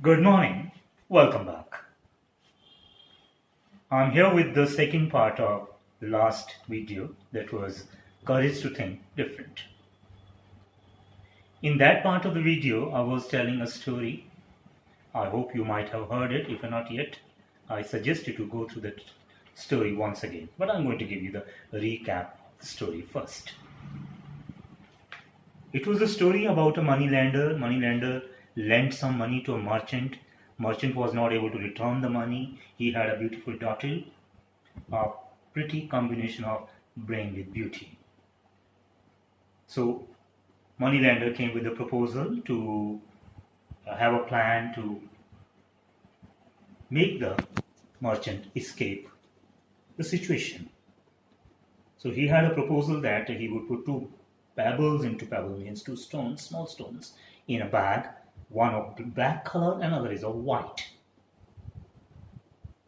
Good morning. Welcome back. I'm here with the second part of the last video that was Courage to Think Different. In that part of the video, I was telling a story. I hope you might have heard it. If not yet, I suggest you to go through that story once again. But I'm going to give you the recap of the story first. It was a story about a moneylender. Moneylender lent some money to a merchant. Merchant was not able to return the money. He had a beautiful daughter, a pretty combination of brain with beauty. So moneylender came with a proposal to have a plan to make the merchant escape the situation. So he had a proposal that he would put two pebbles into pebble means two stones, small stones, in a bag, one of black color, another is of white.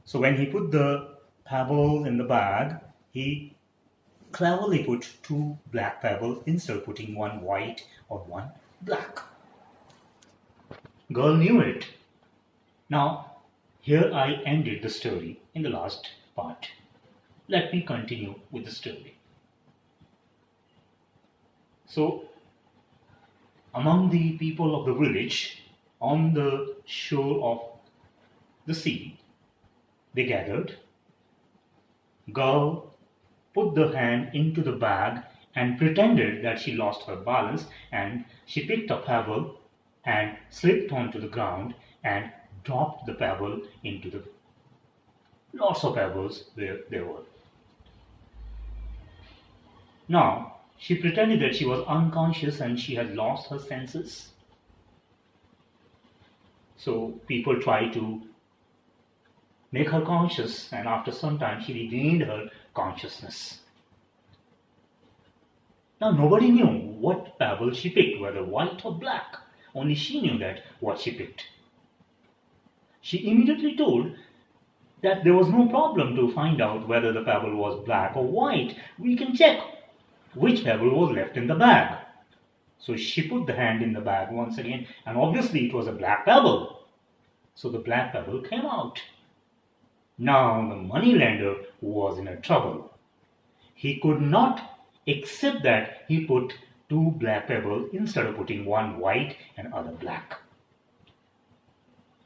So when he put the pebbles in the bag, he cleverly put two black pebbles instead of putting one white or one black. Girl knew it. Now, here I ended the story in the last part. Let me continue with the story. So, among the people of the village, on the shore of the sea, they gathered. Girl put the hand into the bag and pretended that she lost her balance, and she picked a pebble and slipped onto the ground and dropped the pebble into the lots of pebbles where there were. Now, she pretended that she was unconscious and she had lost her senses. So people tried to make her conscious, and after some time she regained her consciousness. Now nobody knew what pebble she picked, whether white or black. Only she knew that what she picked. She immediately told that there was no problem to find out whether the pebble was black or white. We can check which pebble was left in the bag. So she put the hand in the bag once again, and obviously it was a black pebble. So the black pebble came out. Now the moneylender was in a trouble. He could not accept that he put two black pebbles instead of putting one white and other black.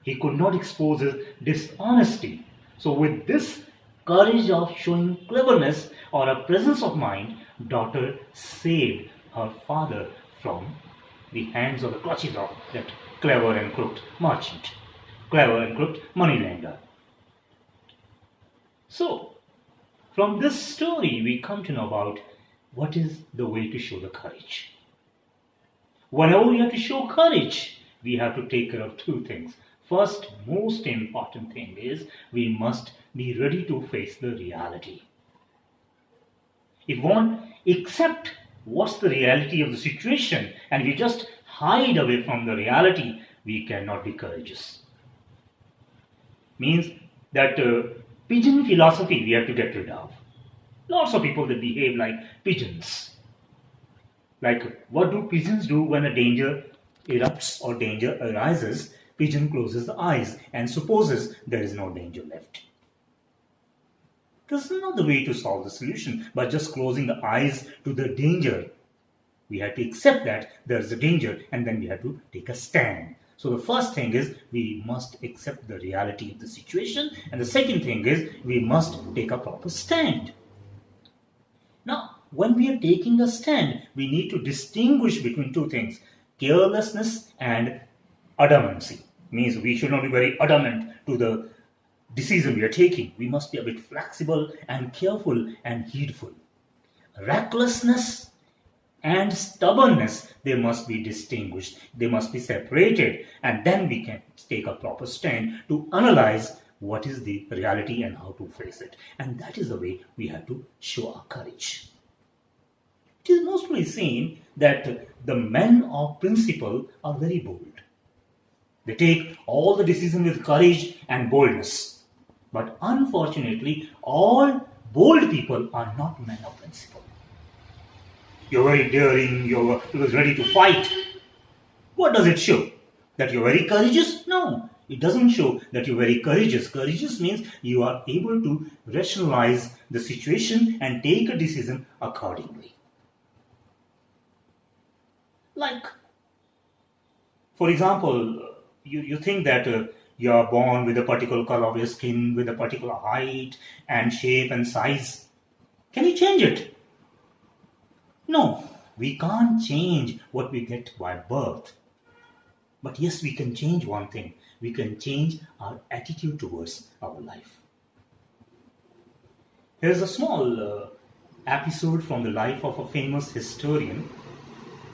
He could not expose his dishonesty. So with this courage of showing cleverness or a presence of mind, daughter saved her father from the hands or the clutches of that clever and crooked merchant, clever and crooked moneylender. So, from this story, we come to know about what is the way to show the courage. Whenever we have to show courage, we have to take care of two things. First, most important thing is we must be ready to face the reality. If one accept what's the reality of the situation and we just hide away from the reality, we cannot be courageous. Means that pigeon philosophy we have to get rid of. Lots of people that behave like pigeons. Like what do pigeons do when a danger erupts or danger arises? Pigeon closes the eyes and supposes there is no danger left. This is not the way to solve the solution by just closing the eyes to the danger. We have to accept that there is a danger and then we have to take a stand. So the first thing is we must accept the reality of the situation, and the second thing is we must take a proper stand. Now, when we are taking a stand, we need to distinguish between two things: carelessness and adamancy. Means we should not be very adamant to the decision we are taking. We must be a bit flexible and careful and heedful. Recklessness and stubbornness, they must be distinguished. They must be separated, and then we can take a proper stand to analyze what is the reality and how to face it. And that is the way we have to show our courage. It is mostly seen that the men of principle are very bold. They take all the decisions with courage and boldness. But unfortunately, all bold people are not men of principle. You're very daring, you're ready to fight. What does it show? That you're very courageous? No. It doesn't show that you're very courageous. Courageous means you are able to rationalize the situation and take a decision accordingly. Like, for example, you think that you are born with a particular color of your skin, with a particular height and shape and size. Can you change it? No, we can't change what we get by birth. But yes, we can change one thing. We can change our attitude towards our life. Here's a small episode from the life of a famous historian,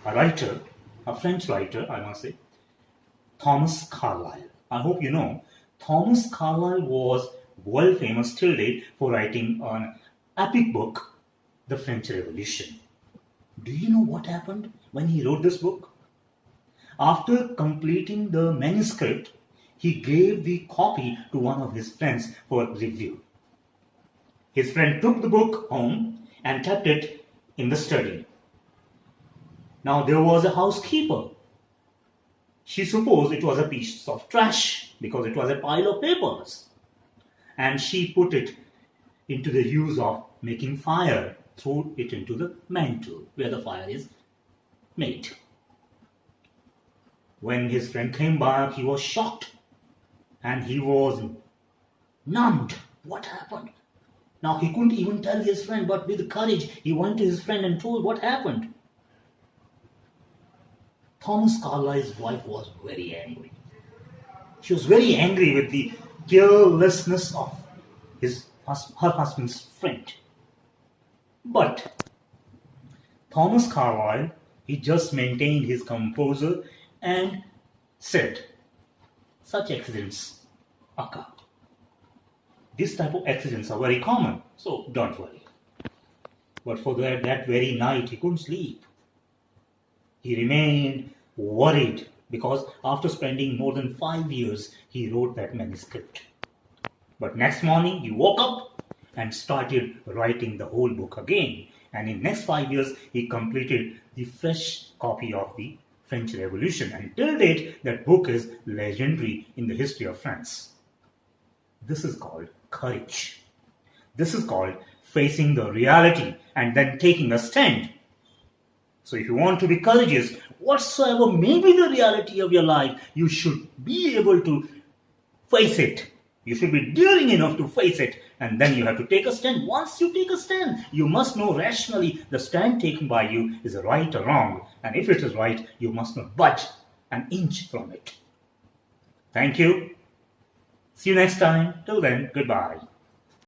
a writer, a French writer, I must say, Thomas Carlyle. I hope you know, Thomas Carlyle was world famous till date for writing an epic book, The French Revolution. Do you know what happened when he wrote this book? After completing the manuscript, he gave the copy to one of his friends for review. His friend took the book home and kept it in the study. Now there was a housekeeper. She supposed it was a piece of trash because it was a pile of papers. And she put it into the use of making fire, threw it into the mantle where the fire is made. When his friend came back, he was shocked and he was numbed. What happened? Now he couldn't even tell his friend, but with courage, he went to his friend and told what happened. Thomas Carlyle's wife was very angry. She was very angry with the carelessness of her husband's friend. But Thomas Carlyle, he just maintained his composure and said, such accidents occur. This type of accidents are very common, so don't worry. But for that very night, he couldn't sleep. He remained worried because after spending more than 5 years, he wrote that manuscript. But next morning, he woke up and started writing the whole book again. And in next 5 years, he completed the fresh copy of the French Revolution. And till date, that book is legendary in the history of France. This is called courage. This is called facing the reality and then taking a stand. So if you want to be courageous, whatsoever may be the reality of your life, you should be able to face it. You should be daring enough to face it. And then you have to take a stand. Once you take a stand, you must know rationally the stand taken by you is right or wrong. And if it is right, you must not budge an inch from it. Thank you. See you next time. Till then, goodbye.